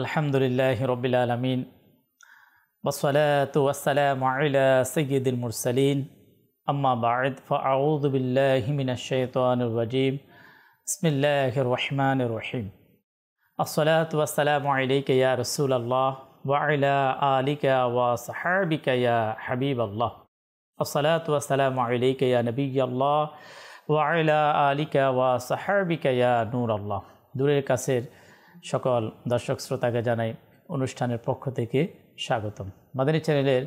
আলহামদুলিল্লাহি রাব্বিল আলামিন ওয়াসসালাতু ওয়াসসালামু আলা সাইয়্যিদিল মুরসালিন আম্মা বা'দ ফাআউযু বিল্লাহি মিনাশ শাইতানির রাজীম বিসমিল্লাহির রহমানির রহিম আসসালাতু ওয়াসসালামু আলাইকা ইয়া রাসূলাল্লাহ ওয়া আলা আলিকা ওয়া সাহবিকা ইয়া হাবিবাল্লাহ আসসালাতু ওয়াসসালামু আলাইকা ইয়া নবিয়াল্লাহ ওয়া আলা আলিকা ওয়া সাহবিকা ইয়া নূরাল্লাহ। দূরের কাছের সকল দর্শক শ্রোতাকে জানাই অনুষ্ঠানের পক্ষ থেকে স্বাগতম। মাদানী চ্যানেলের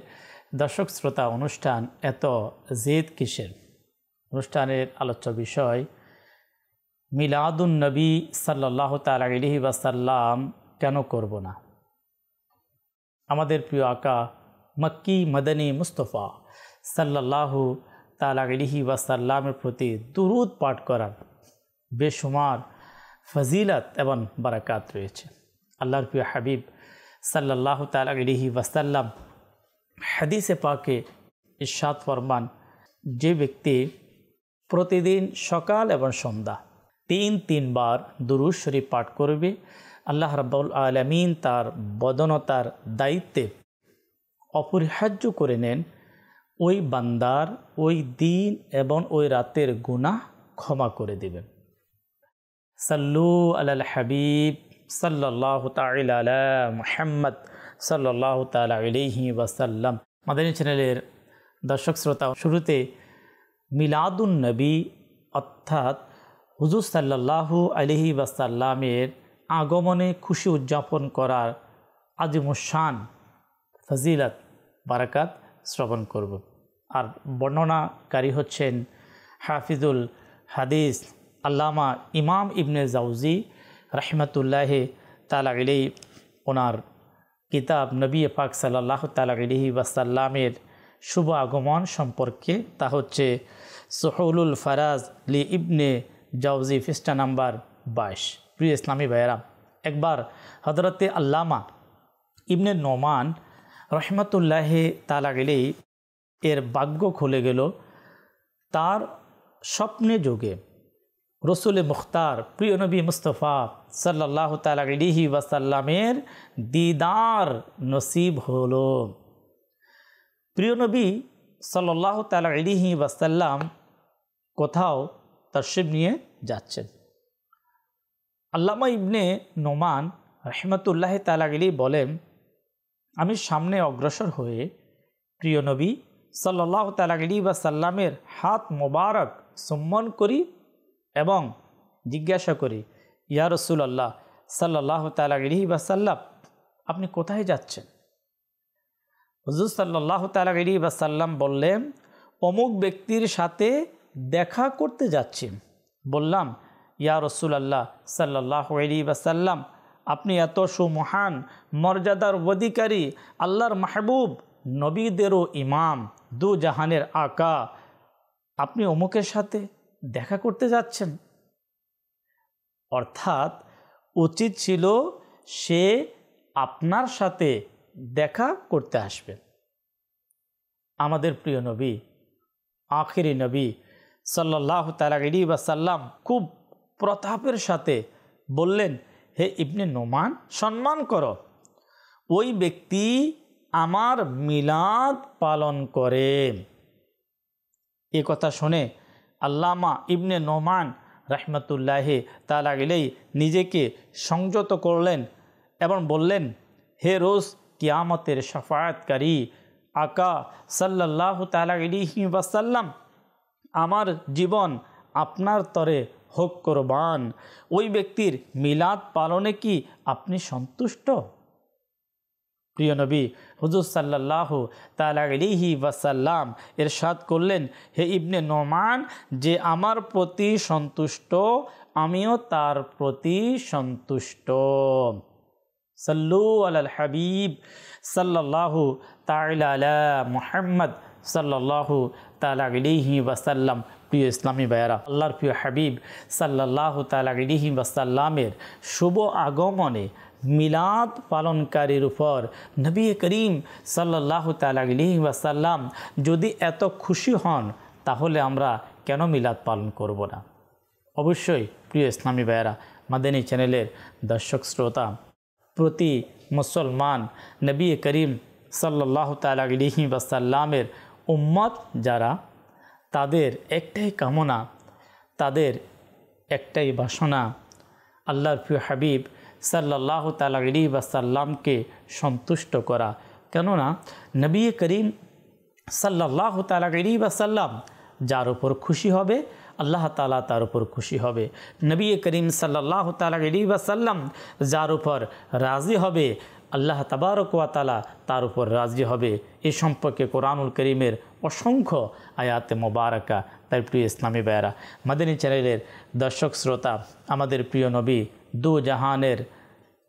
দর্শক শ্রোতা, অনুষ্ঠান এত জেদ কিসের? অনুষ্ঠানের আলোচ্য বিষয় মিলাদুন নবী সাল্লাল্লাহু তাআলা আলাইহি ওয়াসাল্লাম কেন করব না। আমাদের প্রিয় আকা মক্কি মদনী মুস্তফা সাল্লাল্লাহু তাআলা আলাইহি ওয়াসাল্লামের প্রতি দুরূদ পাঠ করার বেশুমার ফজিলত এবং বারাকাত রয়েছে। আল্লাহর প্রিয় হাবিব সাল্লাল্লাহু তাআলা আলাইহি ওয়াসাল্লাম হাদিসে পাকে ইরশাদ ফরমান, যে ব্যক্তি প্রতিদিন সকাল এবং সন্ধ্যা তিন বার দুরূদ শরীফ পাঠ করবে, আল্লাহ রাব্বুল আলামিন তার বদনতার দায়িত্বে অপরিহার্য করে নেন ওই বান্দার ওই দিন এবং ওই রাতের গুনাহ ক্ষমা করে দেবেন। সাল্লু আলাল হাবিব সাল্লাল্লাহু তাআলা আলা মুহাম্মদ সাল্লাল্লাহু তাআলা আলাইহি ওয়াসাল্লাম। মাদানী চ্যানেলের দর্শক শ্রোতা, শুরুতে মিলাদুন নবী অর্থাৎ হুজুর সাল্লাল্লাহু আলাইহি ওয়াসাল্লামের আগমনে খুশি উদযাপন করার আজিমুশান ফজিলত বারাকাত শ্রবণ করব। আর বর্ণনাকারী হচ্ছেন হাফিজুল হাদিস আল্লামা ইমাম ইবনে জাউজি রাহমাতুল্লাহি তাআলা আলাইহি। ওনার কিতাব নবী পাক সাল্লাল্লাহু তাআলা আলাইহি ওয়াসাল্লামের শুভ আগমন সম্পর্কে, তা হচ্ছে সুহুলুল ফারাজ লি ইবনে জাউজি পৃষ্ঠা নাম্বার 22। প্রিয় ইসলামী ভাইয়েরা, একবার হযরতে আল্লামা ইবনে নোমান রাহমাতুল্লাহি তাআলা আলাইহি এর ভাগ্য খুলে গেল। তার স্বপ্নে যোগে রসুল মুখতার প্রিয় নবী মুস্তফা সাল্লাল্লাহু তাআলা আলাইহি ওয়াসাল্লামের দিদার নসিব হলো। প্রিয় নবী সাল্লাল্লাহু তাআলা আলাইহি ওয়াসাল্লাম কোথাও তাশরিফ নিয়ে যাচ্ছেন। আল্লামা ইবনে নোমান রাহমাতুল্লাহি তাআলা আলাইহি বলেন, আমি সামনে অগ্রসর হয়ে প্রিয় নবী সাল্লাল্লাহু তাআলা আলাইহি ওয়াসাল্লামের হাত মোবারক চুম্বন করি এবং জিজ্ঞাসা করি, ইয়া রাসূলুল্লাহ সাল্লাল্লাহু তাআলা আলাইহি ওয়াসাল্লাম, আপনি কোথায় যাচ্ছেন? হুজুর সাল্লাল্লাহু তাআলা আলাইহি ওয়াসাল্লাম বললেন, অমুক ব্যক্তির সাথে দেখা করতে যাচ্ছি। বললাম, ইয়া রাসূলুল্লাহ সাল্লাল্লাহু আলাইহি ওয়াসাল্লাম, আপনি এত সুমহান মর্যাদার অধিকারী, আল্লাহর মাহবুব, নবীদেরও ইমাম, দু জাহানের আকা, আপনি অমুকের সাথে দেখা করতে যাচ্ছেন? অর্থাৎ উচিত ছিল সে আপনার সাথে দেখা করতে আসবে। আমাদের প্রিয় নবী, আখিরি নবী সাল্লাল্লাহু তাআলা আলাইহি ওয়াসাল্লাম খুব প্রতাপের সাথে বললেন, হে ইবনে নোমান, সম্মান করো, ওই ব্যক্তি আমার মিলাদ পালন করে। এ কথা শুনে আল্লামা ইবনে নোমান রাহমাতুল্লাহি তাআলা আলাইহি নিজেকে সংযত করলেন এবং বললেন, হে রোজ কিয়ামতের শাফাআতকারী আকা সাল্লাল্লাহু তাআলা আলাইহি ওয়াসাল্লাম, আমার জীবন আপনার তরে হোক কুরবান। ওই ব্যক্তির মিলাদ পালনে কি আপনি সন্তুষ্ট? প্রিয় নবী হুজুর সাল্লাল্লাহু তাআলা আলাইহি ওয়াসাল্লাম ইরশাদ করলেন, হে ইবনে নোমান, যে আমার প্রতি সন্তুষ্ট আমিও তার প্রতি সন্তুষ্ট। সাল্লু আলাল হাবিব সাল্লাল্লাহু তাআলা আলা মুহাম্মদ সাল্লাল্লাহু তাআলা আলাইহি ওয়াসাল্লাম। প্রিয় ইসলামী ভাইয়েরা, আল্লাহর প্রিয় হাবিব সাল্লাল্লাহু তাআলা আলাইহি ওয়াসাল্লামের শুভ আগমনে মিলাদ পালনকারীর উপর নবী করিম সাল্লাল্লাহু তাআলা আলাইহি ওয়াসাল্লাম যদি এত খুশি হন, তাহলে আমরা কেন মিলাদ পালন করব না? অবশ্যই প্রিয় ইসলামী ভাইয়েরা, মাদানী চ্যানেলের দর্শক শ্রোতা, প্রতি মুসলমান নবী করিম সাল্লাল্লাহু তাআলা আলাইহি ওয়াসাল্লামের উম্মত যারা, তাদের একটাই কামনা, তাদের একটাই বাসনা, আল্লাহর প্রিয় হাবিব সাল্লাল্লাহু তাআলা আলাইহি ওয়াসাল্লামকে সন্তুষ্ট করা। কেননা নবী করিম সাল্লাল্লাহু তাআলা আলাইহি ওয়াসাল্লাম যার উপর খুশি হবে আল্লাহ তাআলা তার উপর খুশি হবে। নবী করিম সাল্লাল্লাহু তাআলা আলাইহি ওয়াসাল্লাম যার উপর রাজি হবে আল্লাহ তাবারক ওয়া তাআলা তার উপর রাজি হবে। এই সম্পর্কে কোরআনুল করিমের অসংখ্য আয়াতে মোবারকা। তার প্রিয় ইসলামী ভাইয়েরা, মাদানী চ্যানেলের দর্শক শ্রোতা, আমাদের প্রিয় নবী দু জাহানের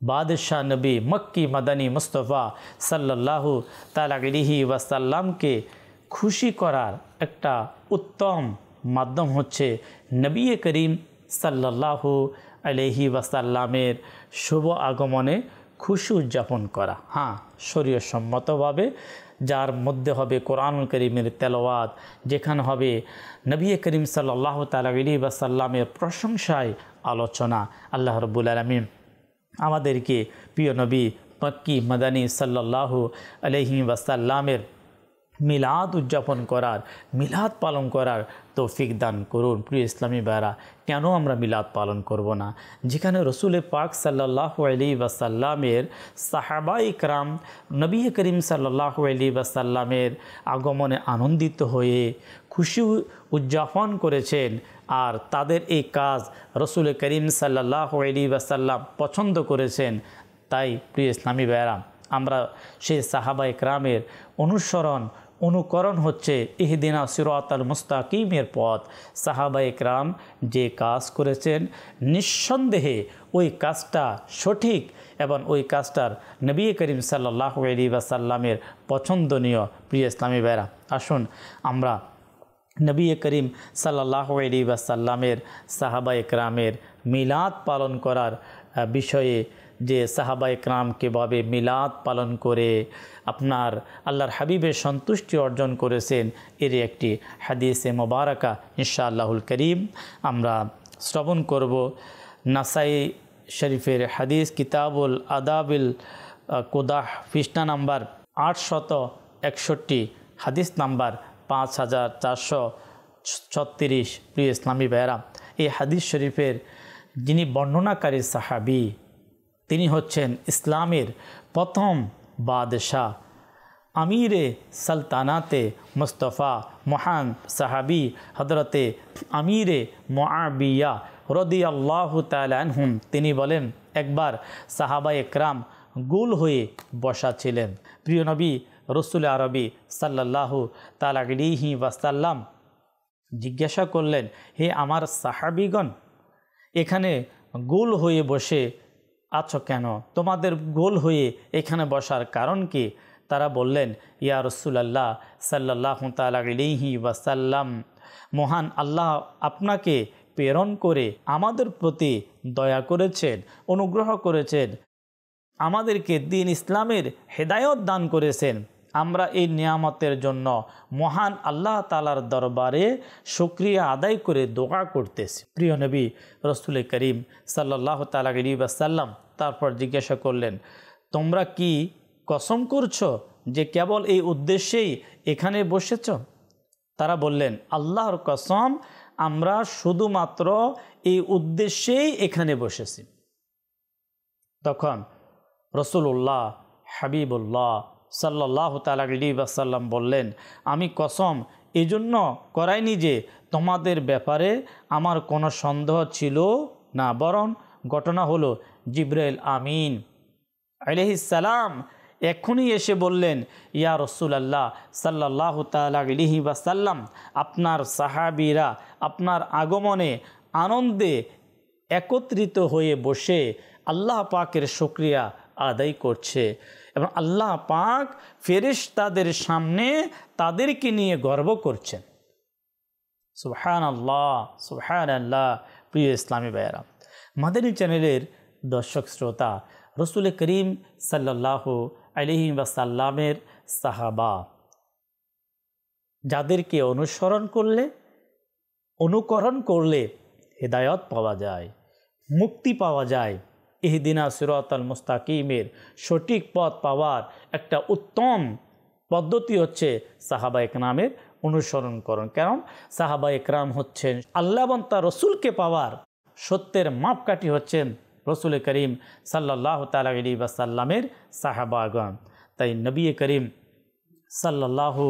বাদশাহ নবী মক্কি মাদানী মুস্তফা সাল্লাল্লাহু তাআলা আলাইহি ওয়াসাল্লামকে খুশি করার একটা উত্তম মাধ্যম হচ্ছে নবী করিম সাল্লাল্লাহু আলাইহি ওয়াসাল্লামের শুভ আগমনে খুশি উদযাপন করা। হ্যাঁ, শরীয়সম্মতভাবে, যার মধ্যে হবে কোরআনুল করিমের তেলাওয়াত, যেখানে হবে নবী করিম সাল্লাল্লাহু তাআলা আলাইহি ওয়াসাল্লামের প্রশংসায় আলোচনা। আল্লাহ রাব্বুল আলামিন আমাদেরকে প্রিয় নবী মক্কি মাদানী সাল্লাল্লাহু আলাইহি ওয়াসাল্লামের মিলাদ উদযাপন করার, মিলাদ পালন করার তৌফিক দান করুন। প্রিয় ইসলামী ভাইরা, কেন আমরা মিলাদ পালন করব না? যেখানে রসুল পাক সাল্লাল্লাহু আলাইহি ওয়াসাল্লামের সাহাবায়ে কেরাম নবী করিম সাল্লাল্লাহু আলাইহি ওয়াসাল্লামের আগমনে আনন্দিত হয়ে খুশি উদযাপন করেছেন, আর তাদের এই কাজ রসুল করিম সাল্লাল্লাহু আলাইহি ওয়াসাল্লাম পছন্দ করেছেন। তাই প্রিয় ইসলামী ভাইরা, আমরা সেই সাহাবায়ে কেরামের অনুকরণ হচ্ছে ইহদিনা সিরাতাল মুস্তাকিমের পথ। সাহাবায়ে কেরাম যে কাজ করেছেন, নিঃসন্দেহে ওই কাজটা সঠিক এবং ওই কাজটার নবী করিম সাল্লাল্লাহু আলাইহি ওয়াসাল্লামের পছন্দনীয়। প্রিয় ইসলামী ভাইরা, আসুন আমরা নবী করিম সাল্লাল্লাহু আলাইহি ওয়াসাল্লামের সাহাবায়ে কেরামের মিলাদ পালন করার বিষয়ে, যে সাহাবায়ে কেরাম কীভাবে মিলাদ পালন করে আপনার আল্লাহর হাবিবের সন্তুষ্টি অর্জন করেছেন, এর একটি হাদিসে মোবারকা ইনশাআল্লাহুল করিম আমরা শ্রবণ করব। নাসাই শরীফের হাদিস কিতাবুল আদাবিল কুদাহ পৃষ্ঠা নাম্বার 861, হাদিস নাম্বার 5436। প্রিয় ইসলামী ভাইয়েরা, এই হাদিস শরীফের যিনি বর্ণনাকারী সাহাবী, তিনি হচ্ছেন ইসলামের প্রথম বাদশাহ, আমিরে সালতানাতে মুস্তফা মহান সাহাবী হযরতে আমিরে মুআবিয়া রাদিয়াল্লাহু তাআলা আনহুম। তিনি বলেন, একবার সাহাবায়ে কেরাম গোল হয়ে বসা ছিলেন। প্রিয় নবী রসুল আরবি সাল্লাল্লাহু তাআলা আলাইহি ওয়াসাল্লাম জিজ্ঞাসা করলেন, হে আমার সাহাবীগণ, এখানে গোল হয়ে বসে আছো কেন? তোমাদের গোল হয়ে এখানে বসার কারণ কি? তারা বললেন, ইয়া রাসূলুল্লাহ সাল্লাল্লাহু তাআলা আলাইহি ওয়াসাল্লাম, মহান আল্লাহ আপনাকে প্রেরণ করে আমাদের প্রতি দয়া করেছেন, অনুগ্রহ করেছেন, আমাদেরকে দ্বীন ইসলামের হেদায়েত দান করেছেন। আমরা এই নিয়ামতের জন্য মহান আল্লাহ তাআলার দরবারে শুকরিয়া আদায় করে দোয়া করতেছি। প্রিয় নবী রসুল করিম সাল্লাল্লাহু তাআলা আলাইহি ওয়াসাল্লাম তারপর জিজ্ঞাসা করলেন, তোমরা কি কসম করছো যে কেবল এই উদ্দেশ্যেই এখানে বসেছ? তারা বললেন, আল্লাহর কসম, আমরা শুধুমাত্র এই উদ্দেশ্যেই এখানে বসেছি। তখন রসুল্লাহ হাবিবুল্লাহ সাল্লাল্লাহু তাআলা আলাইহি ওয়াসাল্লাম বললেন, আমি কসম এজন্য করাইনি যে তোমাদের ব্যাপারে আমার কোনো সন্দেহ ছিল না, বরং ঘটনা হলো জিবরাইল আমিন আলাইহিস সালাম এখনই এসে বললেন, ইয়া রাসূলুল্লাহ সাল্লাল্লাহু তাআলা আলাইহি ওয়াসাল্লাম, আপনার সাহাবীরা আপনার আগমনে আনন্দে একত্রিত হয়ে বসে আল্লাহ পাকের শুকরিয়া আদায় করছে এবং আল্লাহ পাক ফেরেশতাদের সামনে তাদেরকে নিয়ে গর্ব করছেন। সুবহানাল্লাহ, সুবহানাল্লাহ। প্রিয় ইসলামী ভাইয়েরা, মাদানী চ্যানেলের দর্শক শ্রোতা, রসুল করিম সাল্লাল্লাহু আলাইহি ওয়াসাল্লামের সাহাবা, যাদেরকে অনুকরণ করলে হেদায়েত পাওয়া যায়, মুক্তি পাওয়া যায়, ইহদিনা সিরাতাল মুস্তাকিমের সঠিক পথ পাওয়ার একটা উত্তম পদ্ধতি হচ্ছে সাহাবা একরামের অনুসরণ করুন। কারণ সাহাবা একরাম হচ্ছেন আল্লাহ এবং তার রসুলকে পাওয়ার সত্যের মাপকাঠি হচ্ছেন রসুল করিম সাল্লাল্লাহু তাআলা আলাইহি ওয়াসাল্লামের সাহাবাগণ। তাই নবী করিম সাল্লাল্লাহু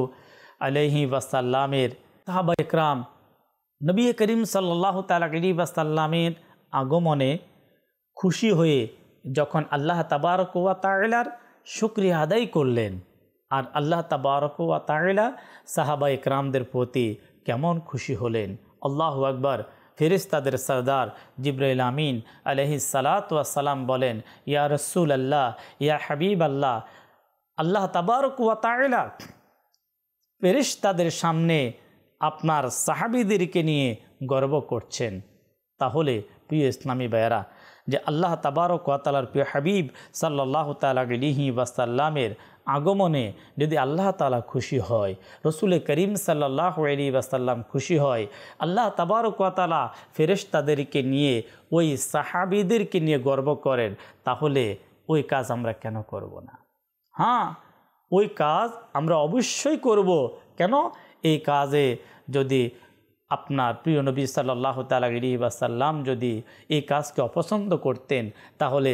আলাইহি ওয়াসাল্লামের সাহাবা একরাম নবী করিম সাল্লাল্লাহু তাআলা আলাইহি ওয়াসাল্লামের আগমনে খুশি হয়ে যখন আল্লাহ তাবারক ওয়া তাআলার শুকরিয়া আদায় করলেন, আর আল্লাহ তাবারক ওয়া তাআলা সাহাবা একরামদের প্রতি কেমন খুশি হলেন। আল্লাহু আকবার। ফেরেশতাদের সরদার জিবরাইল আমিন আলাইহিস সালাতু ওয়াস সালাম বলেন, ইয়া রাসূলুল্লাহ, ইয়া হাবিবাল্লাহ, আল্লাহ তাবারক ওয়া তাআলা ফেরেশতাদের সামনে আপনার সাহাবীদেরকে নিয়ে গর্ব করছেন। তাহলে প্রিয় ইসলামী ভাইয়েরা, যে আল্লাহ তাবারক ওয়া তাআলার প্রিয় হাবিব সাল্লাল্লাহু তাআলা আলাইহি ওয়াসাল্লামের আগমনে যদি আল্লাহ তাআলা খুশি হয়, রসুল করিম সাল্লাল্লাহু আলাইহি ওয়াসাল্লাম খুশি হয়, আল্লাহ তাবারক ওয়া তাআলা ফেরেশতাদেরকে নিয়ে ওই সাহাবীদেরকে নিয়ে গর্ব করেন, তাহলে ওই কাজ আমরা কেন করব না? হ্যাঁ, ওই কাজ আমরা অবশ্যই করব। কেন? এই কাজে যদি আপনার প্রিয় নবী সাল্লাল্লাহু তাআলা আলাইহি ওয়াসাল্লাম যদি এই কাজকে অপছন্দ করতেন, তাহলে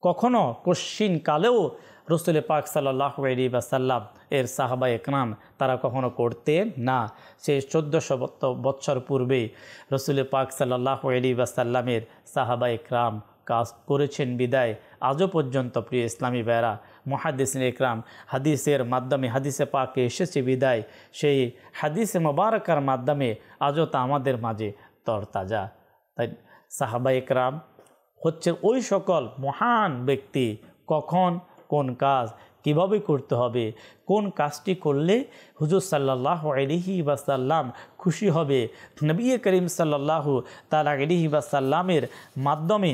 কখনো কশ্চিন কালেও রসুল পাক সাল্লাল্লাহু আলাইহি ওয়াসাল্লাম এর সাহাবা একরাম তারা কখনো করতেন না। সেই 1400 বছর পূর্বে রসুল পাক সাল্লাল্লাহু আলাইহি ওয়াসাল্লামের সাহাবা একরাম কাজ করেছেন বিদায় আজও পর্যন্ত প্রিয় ইসলামী ভাইরা, মুহাদ্দিসিন একরাম হাদিসের মাধ্যমে হাদিসে পাকে এসেছে বিদায় সেই হাদিসে মোবারকার মাধ্যমে আজও তা আমাদের মাঝে তরতাজা। তাই সাহাবা একরাম হচ্ছে ওই সকল মহান ব্যক্তি, কখন কোন কাজ কিভাবে করতে হবে, কোন কাজটি করলে হুজুর সাল্লাল্লাহু আলাইহি ওয়াসাল্লাম খুশি হবে, নবী করিম সাল্লাল্লাহু তাআলা আলাইহি ওয়াসাল্লামের মাধ্যমে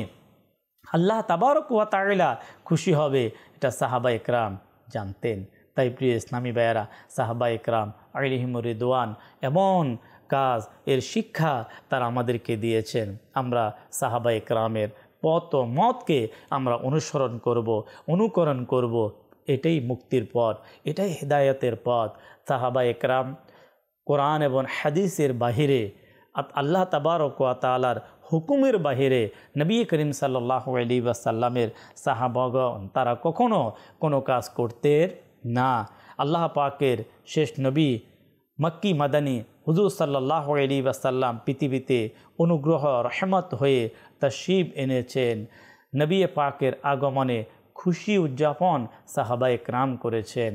আল্লাহ তাবারক ওয়া তাআলা খুশি হবে, এটা সাহাবা একরাম জানতেন। তাই প্রিয় ইসলামী ভাইয়েরা, সাহাবা একরাম আলাইহিমুর রিদওয়ান এমন কাজ এর শিক্ষা তারা আমাদেরকে দিয়েছেন। আমরা সাহাবা একরামের পথ ও মতকে আমরা অনুসরণ করব, অনুকরণ করব। এটাই মুক্তির পথ, এটাই হিদায়াতের পথ। সাহাবা একরাম কোরআন এবং হাদিসের বাহিরে, আল্লাহ তাবারক ওয়া তাআলার হুকুমের বাহিরে নবী করিম সাল্লাল্লাহু আলাইহি ওয়াসাল্লামের সাহাবাগণ তারা কখনো কোনো কাজ করতেন না। আল্লাহ পাকের শেষ নবী মক্কি মাদানী হুজুর সাল্লাল্লাহু আলাইহি ওয়াসাল্লাম পৃথিবীতে অনুগ্রহ রহমত হয়ে তাশরীফ এনেছেন। নবী পাকের আগমনে খুশি উদযাপন সাহাবা একরাম করেছেন।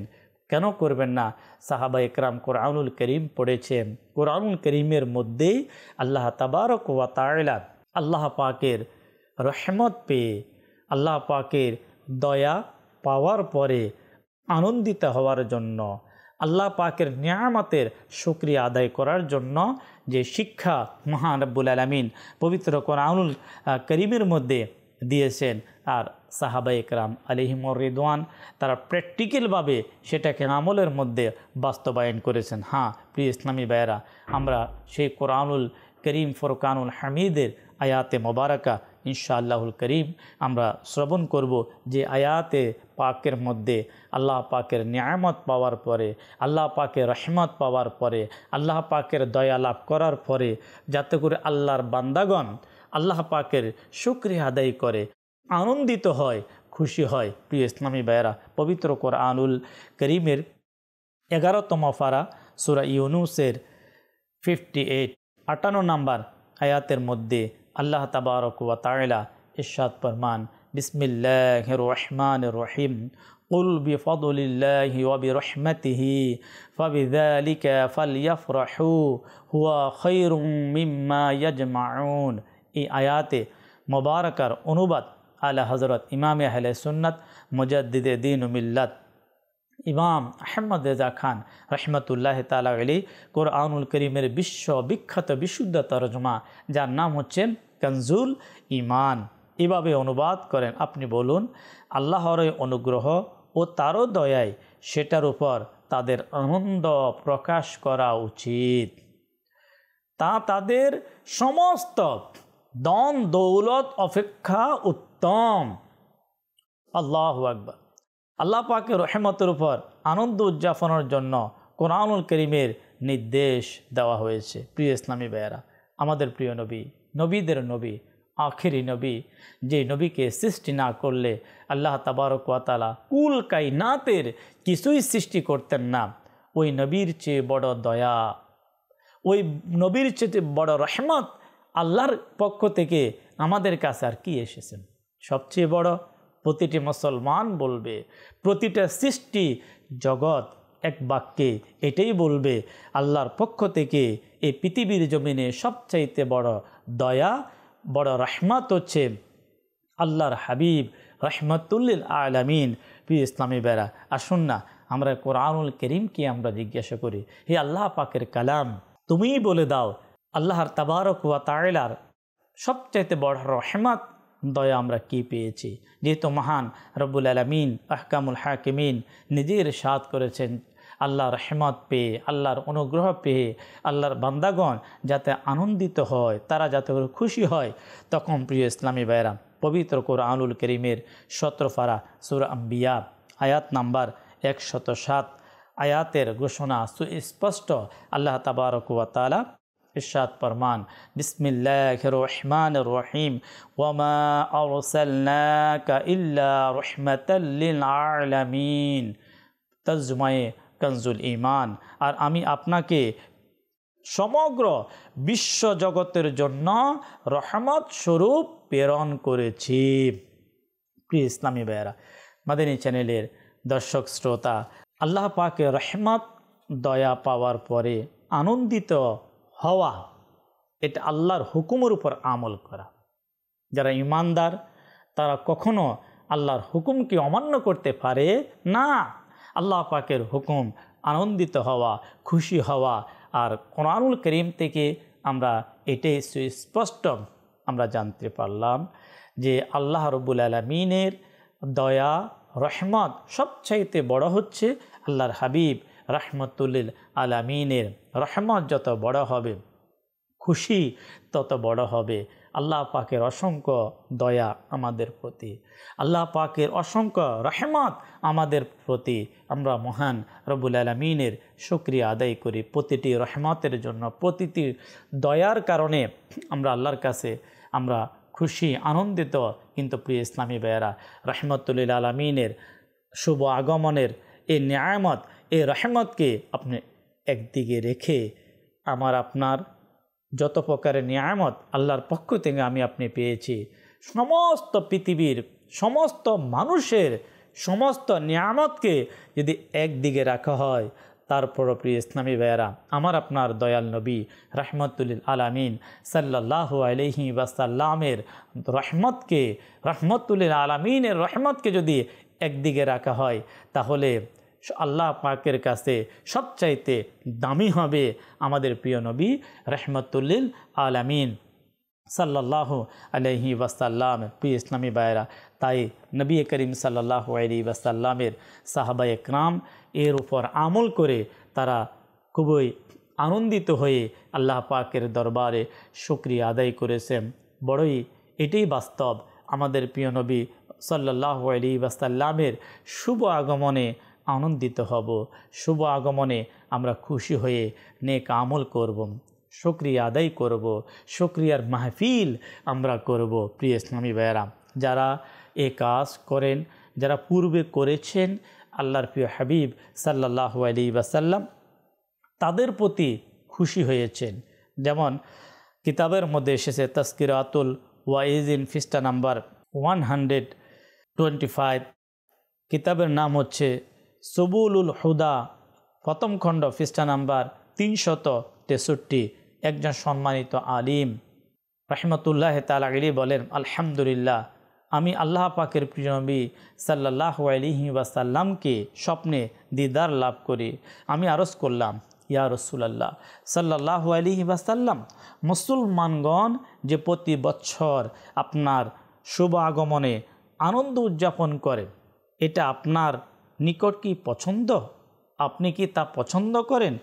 কেন করবেন না? সাহাবা একরাম কোরআনুল করিম পড়েছেন। কোরআনুল করিমের মধ্যেই আল্লাহ তাবারক ওয়া তাআলা আল্লাহ পাকের রহমত পেয়ে, আল্লাহ পাকের দয়া পাওয়ার পরে আনন্দিত হওয়ার জন্য, আল্লাহ পাকের নিয়ামতের শুকরিয়া আদায় করার জন্য যে শিক্ষা মহান রব্বুল আলামিন পবিত্র কোরআনুল করিমের মধ্যে দিয়েছেন, আর সাহাবা একরাম আলাইহিমুর রিদওয়ান তারা প্র্যাকটিক্যালভাবে সেটাকে আমলের মধ্যে বাস্তবায়ন করেছেন। হ্যাঁ প্রিয় ইসলামী ভাইয়েরা, আমরা সেই কোরআনুল করিম ফুরকানুল হামিদের আয়াতে মোবারকা ইনশাআল্লাহুল করিম আমরা শ্রবণ করব, যে আয়াতে পাকের মধ্যে আল্লাহ পাকের নিয়ামত পাওয়ার পরে, আল্লাহ পাকের রহমত পাওয়ার পরে, আল্লাহ পাকের দয়া লাভ করার পরে যাতে করে আল্লাহর বান্দাগণ আল্লাহ পাকের শুকরিয়া আদায় করে, আনন্দিত হয়, খুশি হয়। প্রিয় ইসলামী ভাইয়েরা, পবিত্র কোরআনুল করিমের 11তম পারা সূরা ইউনূসের 58 নম্বর আয়াতের মধ্যে আল্লাহ তাবারক ওয়া তাআলা ইরশাদ ফরমান, বিসমিল্লাহির রহমানির রহিম, কুল বিফদলিল্লাহি ওয়া বিরহমাতিহি ফাবিযালিকা ফালইফরাহু হুয়া খায়রুম মিম্মা ইয়াজমাউন। এই আয়াতে মোবারকার অনুবাদ আলা হযরত ইমাম আহলে সুন্নাত মুজাদ্দিদে দ্বীন ও মিল্লাত ইমাম আহমদ রেজা খান রহমতুল্লাহ তাআলা আলাইহি কোরআনুল করিমের বিশ্ববিখ্যাত বিশুদ্ধ তরজমা, যার নাম হচ্ছেন কানজুল ঈমান, এভাবে অনুবাদ করেন। আপনি বলুন, আল্লাহর অনুগ্রহ ও তারও দয়ায় সেটার উপর তাদের আনন্দ প্রকাশ করা উচিত। তা তাদের সমস্ত ধন দৌলত অপেক্ষা উত্তম। উত্তম। আল্লাহু আকবার। আল্লাহ পাকের রহমতের উপর আনন্দ উদযাপনের জন্য কোরআনুল কারীমের নির্দেশ দেওয়া হয়েছে। প্রিয় ইসলামী ভাইয়েরা, আমাদের প্রিয় নবী, নবীদের নবী, আখিরি নবী, যে নবীকে সৃষ্টি না করলে আল্লাহ তাবারক ওয়া তাআলা কুল কায়নাতের কিছুই সৃষ্টি করতেন না, ওই নবীর চেয়ে বড় দয়া, ওই নবীর চেয়ে বড় রহমত আল্লাহর পক্ষ থেকে আমাদের কাছে আর কি এসেছেন? সবচেয়ে বড়, প্রতিটি মুসলমান বলবে, প্রতিটা সৃষ্টি জগৎ এক বাক্যে এটাই বলবে, আল্লাহর পক্ষ থেকে এই পৃথিবীর জমিনে সবচাইতে বড় দয়া, বড় রহমত হচ্ছে আল্লাহর হাবিব রহমতুল্লিল আলামিন। প্রিয় ইসলামী বেরা, আসুন না আমরা কোরআনুল কারীমকে আমরা জিজ্ঞাসা করি, হে আল্লাহ পাকের কালাম, তুমিই বলে দাও আল্লাহর তাবারক ওয়া তাআলার সবচাইতে বড় রহমত, দয়া আমরা কি পেয়েছি? যেহেতু মহান রব্বুল আলামিন আহকামুল হাকিমিন নিজেই ইরশাদ করেছেন, আল্লাহর রহমত পেয়ে, আল্লাহর অনুগ্রহ পেয়ে আল্লাহর বান্দাগণ যাতে আনন্দিত হয়, তারা যাতে খুশি হয়, তখন প্রিয় ইসলামী ভাইরা পবিত্র কোরআনুল কারীমের 17 পারা সূরা আম্বিয়া আয়াত নাম্বার 107 আয়াতের ঘোষণা সুস্পষ্ট। আল্লাহ তাবারক ওয়া তাআলা ইরশাদ ফরমান, বিসমিল্লাহির রহমানির রহিম, ওয়ামা আরসালনাকা ইল্লা রাহমাতাল লিল আলামিন। তর্জমায়ে কনজুল ঈমান, আর আমি আপনাকে সমগ্র বিশ্ব জগতের জন্য রহমত স্বরূপ প্রেরণ করেছি। প্রিয় ইসলামী ভাইয়েরা, মাদানী চ্যানেলের দর্শক শ্রোতা, আল্লাহ পাকের রহমত দয়া পাওয়ার পরে আনন্দিত হওয়া, এটা আল্লাহর হুকুমের উপর আমল করা। যারা ঈমানদার তারা কখনো আল্লাহর হুকুমকে অমান্য করতে পারে না। আল্লাহ পাকের হুকুম আনন্দিত হওয়া, খুশি হওয়া। আর কোরআনুল কারীম থেকে আমরা এটাই সুস্পষ্ট আমরা জানতে পারলাম যে আল্লাহ রাব্বুল আলামিনের দয়া, রহমত সবচাইতে বড় হচ্ছে আল্লাহর হাবিব রাহমাতুল্লিল আলামিনের রহমত। যত বড় হবে, খুশি তত বড় হবে। আল্লাহ পাকের অসংখ্য দয়া আমাদের প্রতি, আল্লাহ পাকের অসংখ্য রহমত আমাদের প্রতি। আমরা মহান রব্বুল আলামিনের শুকরিয়া আদায় করি প্রতিটি রহমতের জন্য, প্রতিটি দয়ার কারণে আমরা আল্লাহর কাছে আমরা খুশি, আনন্দিত। কিন্তু প্রিয় ইসলামী ভাইয়েরা, রহমতুল্লিল আলামিনের শুভ আগমনের এই নিয়ামত, এই রহমতকে আপনি একদিকে রেখে আমার আপনার যত প্রকারের নিয়ামত আল্লাহর পক্ষ থেকে আমি আপনি পেয়েছি, সমস্ত পৃথিবীর সমস্ত মানুষের সমস্ত নিয়ামতকে যদি একদিকে রাখা হয়, তারপরও প্রিয় ইসলামী ভাইয়েরা, আমার আপনার দয়াল নবী রহমতুল্লিল আলামিন সাল্লাল্লাহু আলাইহি ওয়াসাল্লামের রহমতকে, রহমতুল্লিল আলামিনের রহমতকে যদি একদিকে রাখা হয়, তাহলে আল্লাহ পাকের কাছে সবচাইতে দামি হবে আমাদের প্রিয় নবী রহমতুল্লিল আলামিন সাল্লাল্লাহু আলাইহি ওয়াসাল্লাম। প্রিয় ইসলামী ভাইয়েরা, তাই নবী করিম সাল্লাল্লাহু আলাইহি ওয়াসাল্লামের সাহাবায়ে একরাম এর উপর আমল করে তারা খুবই আনন্দিত হয়ে আল্লাহ পাকের দরবারে শুকরিয়া আদায় করেছেন। বড়ই এটাই বাস্তব, আমাদের প্রিয় নবী সাল্লাল্লাহু আলাইহি ওয়াসাল্লামের শুভ আগমনে আনন্দিত হব, শুভ আগমনে আমরা খুশি হয়ে নেক আমল করব, শুকরিয়া আদায় করব, শুকরিয়ার মাহফিল আমরা করব। প্রিয় ইসলামী ভাইয়েরা, যারা এ কাজ করেন, যারা পূর্বে করেছেন, আল্লাহর প্রিয় হাবিব সাল্লাল্লাহু আলাইহি ওয়াসাল্লাম তাদের প্রতি খুশি হয়েছেন। যেমন কিতাবের মধ্যে এসেছে তাজকিরাতুল ওয়াইজিন পৃষ্ঠা নাম্বার 125, কিতাবের নাম হচ্ছে সুবুলুল হুদা, প্রথম খণ্ড, পৃষ্ঠা নাম্বার 363। একজন সম্মানিত আলিম রহমতুল্লাহ তাআলা আলাইহি বলেন, আলহামদুলিল্লাহ, আমি আল্লাহ পাকের প্রিয় নবী সাল্লাল্লাহু আলাইহি ওয়াসাল্লামকে স্বপ্নে দিদার লাভ করি। আমি আরজ করলাম, ইয়া রাসূলুল্লাহ সাল্লাল্লাহু আলাইহি ওয়াসাল্লাম, মুসলমানগণ যে প্রতি বছর আপনার শুভ আগমনে আনন্দ উদযাপন করে, এটা আপনার নিকট কি পছন্দ? আপনি কি তা পছন্দ করেন?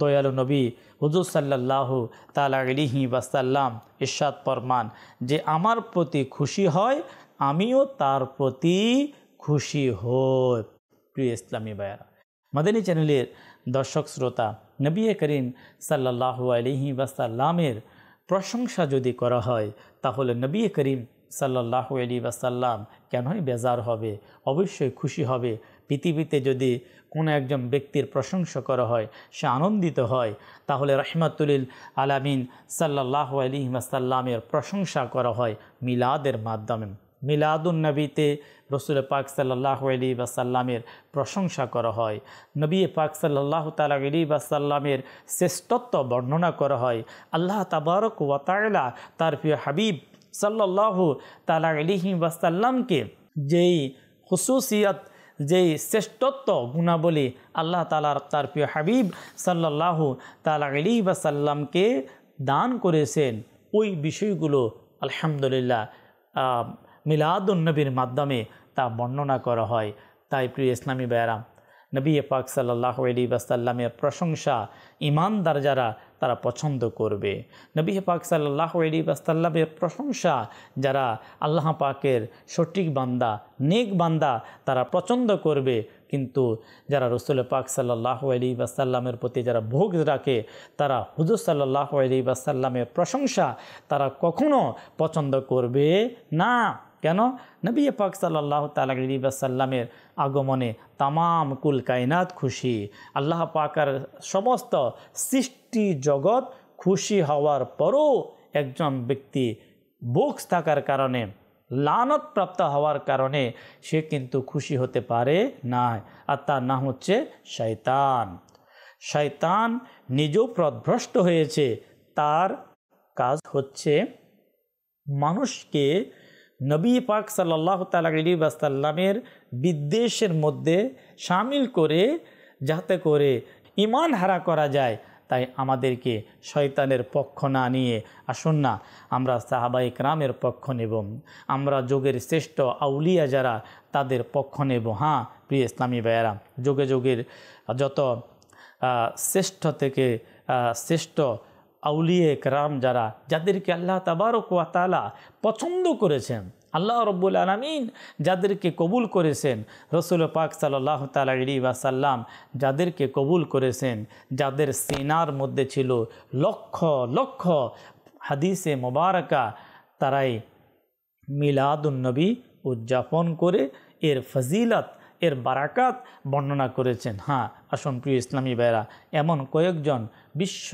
দয়ালু নবী হুজুর সাল্লাল্লাহু তাআলা আলাইহি ওয়াসাল্লাম ইরশাদ ফরমান যে আমার প্রতি খুশি হয় আমিও তার প্রতি খুশি হই। প্রিয় ইসলামী ভাইয়েরা, মাদানী চ্যানেলের দর্শক শ্রোতা, নবী করিম সাল্লাল্লাহু আলাইহি ওয়াসাল্লামের প্রশংসা যদি করা হয় তাহলে নবী করিম সাল্লাল্লাহু আলাইহি ওয়াসাল্লাম কেনই বেজার হবে, অবশ্যই খুশি হবে। পৃথিবীতে যদি কোনো একজন ব্যক্তির প্রশংসা করা হয়, সে আনন্দিত হয়, তাহলে রাহমাতুল আলামিন সাল্লাল্লাহু আলাইহি ওয়াসাল্লামের প্রশংসা করা হয় মিলাদের মাধ্যমে। মিলাদুন নবীতে রসুল পাক সাল্লাল্লাহু আলাইহি ওয়াসাল্লামের প্রশংসা করা হয়। নবী পাক সাল্লাল্লাহু তাআলা আলাইহি ওয়াসাল্লামের শ্রেষ্ঠত্ব বর্ণনা করা হয়। আল্লাহ তাবারক ওয়া তাআলা তার প্রিয় হাবিব সাল্লাল্লাহু তাআলা আলাইহি ওয়াসাল্লামকে যেই খুসুসিয়ত, যেই শ্রেষ্ঠত্ব গুণাবলী আল্লাহ তাআলার তার প্রিয় হাবিব সাল্লাল্লাহু তাআলা আলাইহি ওয়াসাল্লামকে দান করেছেন, ওই বিষয়গুলো আলহামদুলিল্লাহ মিলাদুন নবীর মাধ্যমে তা বর্ণনা করা হয়। তাই প্রিয় ইসলামী ভাইয়েরা, নবী পাক সাল্লাল্লাহু আলাইহি ওয়াসাল্লামের প্রশংসা ঈমানদার যারা তারা পছন্দ করবে। নবী পাক সাল্লাল্লাহু আলাইহি ওয়াসাল্লামের প্রশংসা যারা আল্লাহ পাকের সঠিক বান্দা, নেক বান্দা, তারা পছন্দ করবে। কিন্তু যারা রসুল পাক সাল্লাল্লাহু আলাইহি ওয়াসাল্লামের প্রতি যারা ভোগ রাখে, তারা হুজুর সাল্লাল্লাহু আলাইহি ওয়াসাল্লামের প্রশংসা তারা কখনো পছন্দ করবে না। কেন? নবী পাক সাল্লাল্লাহু তাআলা আলাইহি ওয়াসাল্লামের আগমনে তামাম কুল কায়নাত খুশি। আল্লাহ পাকের সমস্ত সৃষ্টি জগৎ খুশি হওয়ার পরও একজন ব্যক্তি বুকস থাকার কারণে, লানত প্রাপ্ত হওয়ার কারণে সে কিন্তু খুশি হতে পারে না, আর তার নাম হচ্ছে শয়তান। শয়তান নিজেও পথভ্রষ্ট হয়েছে। তার কাজ হচ্ছে মানুষকে নবী পাক সাল্লাল্লাহু তাআলা আলাইহি ওয়াসাল্লামের বিদ্বেষের মধ্যে শামিল করে, যাতে করে ঈমান হারা করা যায়। তাই আমাদেরকে শয়তানের পক্ষ না নিয়ে আসুন না আমরা সাহাবায়ে কেরামের পক্ষ নেব, আমরা যুগের শ্রেষ্ঠ আউলিয়া যারা তাদের পক্ষ নেব। হ্যাঁ প্রিয় ইসলামী ভাইয়েরা, যুগে যুগের যত শ্রেষ্ঠ থেকে শ্রেষ্ঠ আউলিয়া কেরাম যারা, যাদেরকে আল্লাহ তাবারক ওয়া তাআলা পছন্দ করেছেন, আল্লাহ রব্বুল আলামিন যাদেরকে কবুল করেছেন, রসুল পাক সাল্লাল্লাহু তাআলা আলাইহি ওয়াসাল্লাম যাদেরকে কবুল করেছেন, যাদের সিনার মধ্যে ছিল লক্ষ লক্ষ হাদিসে মোবারকা, তারাই মিলাদুন নবী উদযাপন করে এর ফজিলত, এর বারাকাত বর্ণনা করেছেন। হ্যাঁ আসুন প্রিয় ইসলামী ভাইরা, এমন কয়েকজন বিশ্ব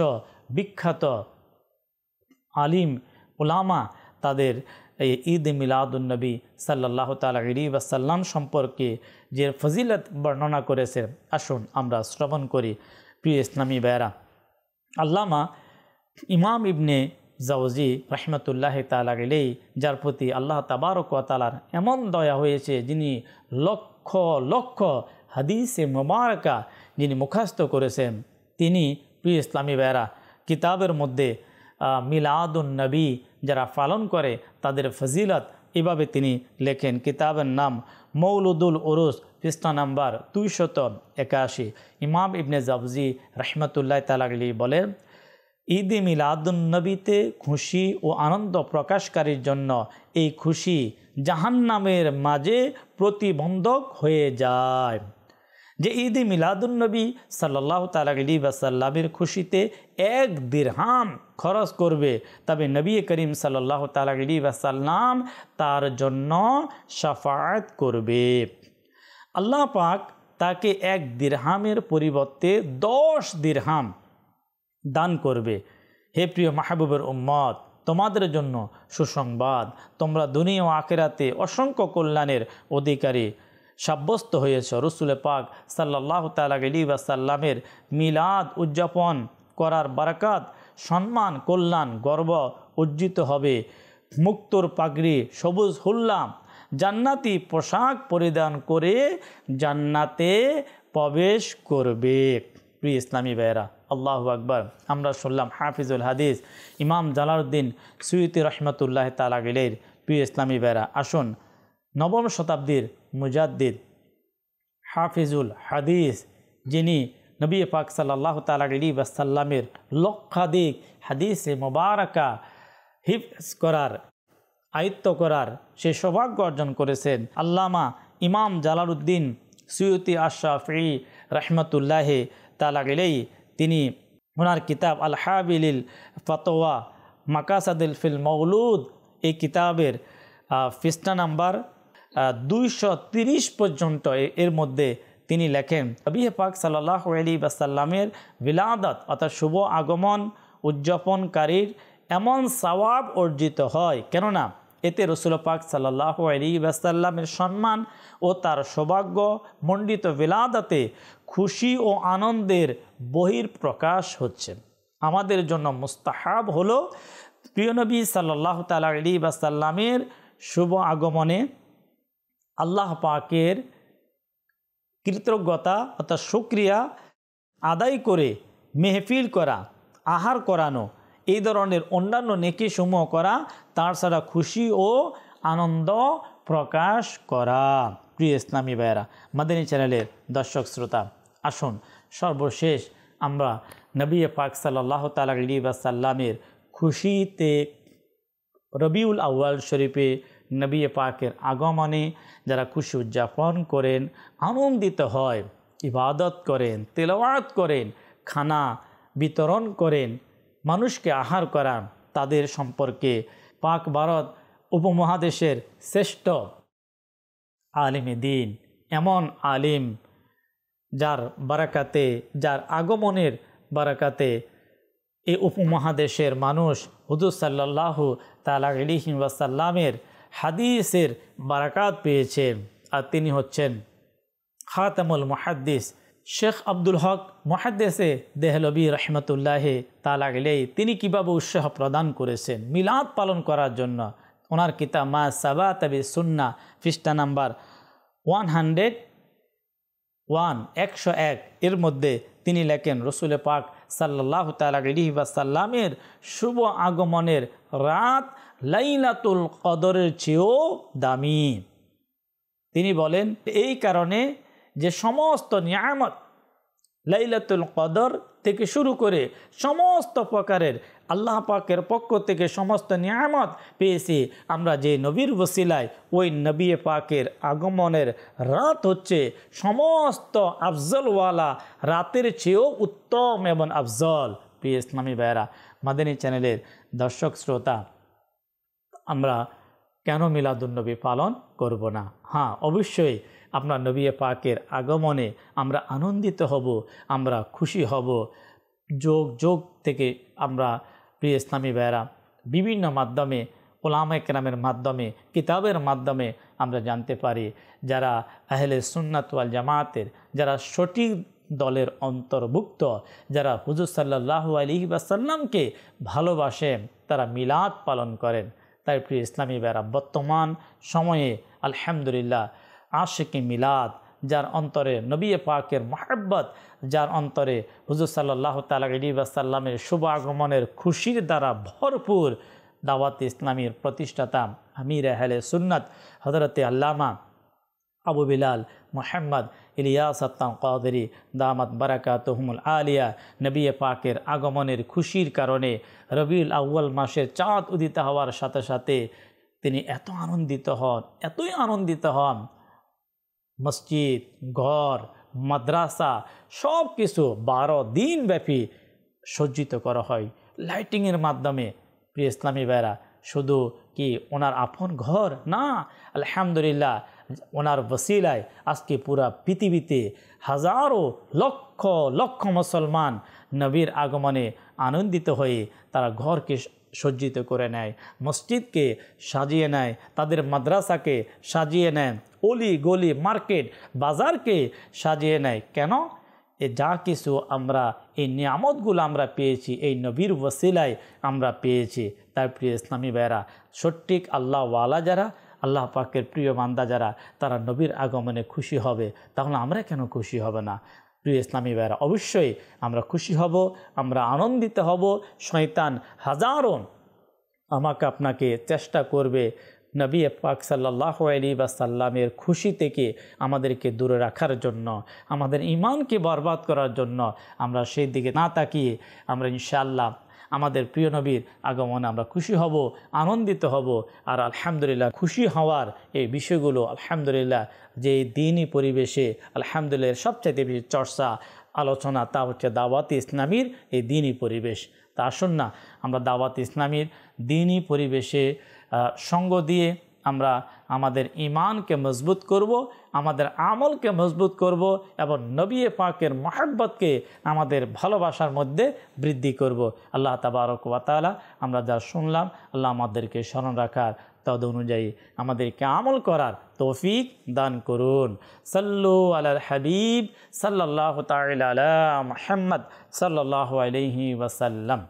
বিখ্যাত আলিম উলামা তাদের এই ঈদ মিলাদুন নবী সাল্লাল্লাহু তাআলা আলাইহি ওয়াসাল্লাম সম্পর্কে যে ফজিলত বর্ণনা করেছেন, আসুন আমরা শ্রবণ করি। প্রিয় ইসলামী ভাইরা, আল্লামা ইমাম ইবনে জাওজি রাহমাতুল্লাহি তাআলা আলাইহি, যার প্রতি আল্লাহ তাবারক ওয়া তাআলার এমন দয়া হয়েছে, যিনি লক্ষ লক্ষ হাদিসে মুবারাকা যিনি মুখস্থ করেছেন, তিনি প্রিয় ইসলামী ভাইরা কিতাবের মধ্যে মিলাদুন নবী যারা পালন করে তাদের ফজিলত এভাবে তিনি লেখেন। কিতাবের নাম মৌলুদুল উরুস, পৃষ্ঠা নাম্বার 281। ইমাম ইবনে জাওজি রাহমাতুল্লাহি তাআলা আলাইহি বলেন, ঈদ মিলাদুন নবীতে খুশি ও আনন্দ প্রকাশকারীর জন্য এই খুশি জাহান্নামের মাঝে প্রতিবন্ধক হয়ে যায়। যে ঈদ মিলাদুন নবী সাল্লাল্লাহু তাআলা আলাইহি ওয়াসাল্লামের খুশিতে 1 দিরহাম খরচ করবে, তবে নবী করিম সাল্লাল্লাহু তাআলা আলাইহি ওয়াসাল্লাম তার জন্য শাফাআত করবে। আল্লাহ পাক তাকে 1 দিরহামের পরিবর্তে 10 দিরহাম দান করবে। হে প্রিয় মাহবুবের উম্মত, তোমাদের জন্য সুসংবাদ, তোমরা দুনিয়া ও আখিরাতে অসংখ্য কল্যাণের অধিকারী সাব্যস্ত হয়েছে। রসুল পাক সাল্লাল্লাহু তাআলা আলাইহি ওয়াসাল্লামের মিলাদ উদযাপন করার বারাকাত, সম্মান, কল্যাণ, গর্ব অর্জিত হবে। মুক্তোর পাগড়ি, সবুজ হুল্লাম, জান্নাতি পোশাক পরিধান করে জান্নাতে প্রবেশ করবে। প্রিয় ইসলামী ভাইয়েরা, আল্লাহু আকবার। আমরা শুনলাম হাফিজুল হাদিস ইমাম জালালউদ্দিন সুয়ুতি রহমতুল্লাহ তাআলা আলাইহির। প্রিয় ইসলামী ভাইয়েরা, আসুন 9ম শতাব্দীর মুজাদ্দিদ হাফিজুল হাদিস, যিনি নবী পাক সাল্লাল্লাহু তাআলা আলাইহি ওয়াসাল্লামের লক্ষাধিক হাদিসে মুবারাকা হিফজ করার আয়ত্ত করার সে সৌভাগ্য অর্জন করেছেন। আল্লামা ইমাম জালালউদ্দিন সুয়ুতি আশ-শাফিঈ রহমতুল্লাহ তাআলা আলাইহি তিনি ওনার কিতাব আল হাবিলিল ফাতওয়া মাকাসাদিল ফিল মৌলুদ এই কিতাবের পৃষ্ঠা নাম্বার 230 পর্যন্ত এর মধ্যে তিনি লেখেন, নবী পাক সাল্লাল্লাহু আলাইহি ওয়াসাল্লামের বিলাদত অর্থাৎ শুভ আগমন উদযাপনকারীর এমন সওয়াব অর্জিত হয়, কেননা এতে রাসূল পাক সাল্লাল্লাহু আলাইহি ওয়াসাল্লামের সম্মান ও তার সৌভাগ্য মণ্ডিত বিলাদতে খুশি ও আনন্দের বহিঃপ্রকাশ হচ্ছে। আমাদের জন্য মুস্তাহাব হলো প্রিয় নবী সাল্লাল্লাহু তাআলা আলাইহি ওয়াসাল্লামের শুভ আগমনে আল্লাহ পাকের কৃতজ্ঞতা অর্থাৎ শুকরিয়া আদায় করে মেহফিল করা, আহার করানো, এই ধরনের অন্যান্য নেকি সমূহ করা, তার ছাড়া খুশি ও আনন্দ প্রকাশ করা। প্রিয় ইসলামী ভাইয়েরা, মাদানী চ্যানেলের দর্শক শ্রোতা, আসুন সর্বশেষ আমরা নবী পাক সাল্লাল্লাহু তাআলা আলাইহি ওয়াসাল্লামের খুশিতে রবিউল আউয়াল শরীফে নবী পাকের আগমনে যারা খুশি উদযাপন করেন, আনন্দিত হয়, ইবাদত করেন, তেলাওয়াত করেন, খানা বিতরণ করেন, মানুষকে আহার করান, তাদের সম্পর্কে পাক ভারত উপমহাদেশের শ্রেষ্ঠ আলিমে দ্বীন, এমন আলিম যার বারাকাতে, যার আগমনের বারাকাতে এই উপমহাদেশের মানুষ হুজুর সাল্লাল্লাহু তাআলা আলাইহি ওয়াসাল্লামের হাদিসের বারাকাত পেয়েছেন। আর তিনি হচ্ছেন খাতামুল মুহাদ্দিস শেখ আব্দুল হক মুহাদ্দিসে দেহলভী রহমতুল্লাহ তাআলা আলাইহি। তিনি কীভাবে উৎসাহ প্রদান করেছেন মিলাদ পালন করার জন্য। ওনার কিতাব মা সাবাতা বিসুন্নাহ পৃষ্ঠা নাম্বার 101 এর মধ্যে তিনি লেখেন, রসুল পাক সাল্লাল্লাহু তাআলা আলাইহি ওয়াসাল্লামের শুভ আগমনের রাত লাইলাতুল কদরের চেয়েও দামি। তিনি বলেন এই কারণে যে সমস্ত নিয়ামত লাইলাতুল কদর থেকে শুরু করে সমস্ত প্রকারের আল্লাহ পাকের পক্ষ থেকে সমস্ত নিয়ামত পেয়েছি আমরা যে নবীর ওসিলায়, ওই নবী পাকের আগমনের রাত হচ্ছে সমস্ত আফজলওয়ালা রাতের চেয়েও উত্তম এবং আফজল। প্রিয় ইসলামী ভাইয়েরা, মাদানী চ্যানেলের দর্শক শ্রোতা, আমরা কেন মিলাদুন্নবী পালন করব না? হ্যাঁ, অবশ্যই আপনার নবী পাকের আগমনে আমরা আনন্দিত হব, আমরা খুশি হব। যোগ থেকে আমরা প্রিয় ইসলামী ভাইয়েরা বিভিন্ন মাধ্যমে, উলামায়ে কেরামের মাধ্যমে, কিতাবের মাধ্যমে আমরা জানতে পারি যারা আহলে সুন্নাত ওয়াল জামাতের, যারা সঠিক দলের অন্তর্ভুক্ত, যারা হুজুর সাল্লাল্লাহু আলাইহি ওয়াসাল্লামকে ভালোবাসেন, তারা মিলাদ পালন করেন। তাই প্রিয় ইসলামী ভাইয়েরা, বর্তমান সময়ে আলহামদুলিল্লাহ আশিকে মিলাদ, যার অন্তরে নবী পাকের মহব্বত, যার অন্তরে হুজুর সাল্লাল্লাহু তাআলা আলাইহি ওয়াসাল্লামের শুভ আগমনের খুশির দ্বারা ভরপুর, দাওয়াত ইসলামীর প্রতিষ্ঠাতা আমির আহলে সুন্নাত হযরতে আল্লামা আবু বিলাল মুহাম্মদ ইলিয়াস আত-তানকাদেরী দামাত বারাকাতুহুমুল আলিয়া নবী পাকের আগমনের খুশির কারণে রবিউল আউয়াল মাসের চাঁদ উদিত হওয়ার সাথে সাথে তিনি এত আনন্দিত হন, এতই আনন্দিত হন, মসজিদ, ঘর, মাদ্রাসা সব কিছু 12 দিন ব্যাপী সজ্জিত করা হয় লাইটিংয়ের মাধ্যমে। প্রিয় ইসলামী ভাইরা, শুধু কি ওনার আপন ঘর না, আলহামদুলিল্লাহ ওনার ওসিলায় আজকে পুরা পৃথিবীতে হাজারো লক্ষ লক্ষ মুসলমান নবীর আগমনে আনন্দিত হয়ে তারা ঘরকে সজ্জিত করে নেয়, মসজিদকে সাজিয়ে নেয়, তাদের মাদ্রাসাকে সাজিয়ে নেয়, অলি গলি মার্কেট বাজারকে সাজিয়ে নেয়। কেন? যা কিছু আমরা এই নিয়ামতগুলো আমরা পেয়েছি এই নবীর ওসিলায় আমরা পেয়েছি। তাই প্রিয় ইসলামী ভাইরা, সঠিক আল্লাহওয়ালা যারা, আল্লাহ পাকের প্রিয় বান্দা যারা, তারা নবীর আগমনে খুশি হবে। তাহলে আমরা কেন খুশি হবে না? প্রিয় ইসলামী ভাইরা, অবশ্যই আমরা খুশি হব, আমরা আনন্দিত হব। শয়তান হাজারো আমাকে আপনাকে চেষ্টা করবে নবী পাক সাল্লাল্লাহু আলাইহি ওয়াসাল্লামের খুশি থেকে আমাদেরকে দূরে রাখার জন্য, আমাদের ঈমানকে বরবাদ করার জন্য। আমরা সেই দিকে না তাকিয়ে আমরা ইনশাআল্লাহ আমাদের প্রিয় নবীর আগমনে আমরা খুশি হব, আনন্দিত হব। আর আলহামদুলিল্লাহ খুশি হওয়ার এই বিষয়গুলো আলহামদুলিল্লাহ যে দিনই পরিবেশে আলহামদুলিল্লাহ সবচাইতে বেশি চর্চা আলোচনা তা হচ্ছে দাওয়াত ইসলামীর এই দিনই পরিবেশ। তা আসুন না আমরা দাওয়াত ইসলামীর দিনই পরিবেশে সঙ্গ দিয়ে আমরা আমাদের ঈমানকে মজবুত করব, আমাদের আমলকে মজবুত করব এবং নবী পাকের মহব্বতকে আমাদের ভালোবাসার মধ্যে বৃদ্ধি করব। আল্লাহ তাবারক ওয়া তাআলা আমরা যা শুনলাম আল্লাহ আমাদেরকে স্মরণ রাখার তদ অনুযায়ী আমাদেরকে আমল করার তৌফিক দান করুন। সাল্লু আলাল হাবিব সাল্লাল্লাহু তাআলা আলা মুহাম্মদ সাল্লাল্লাহু আলাইহি ওয়াসাল্লাম।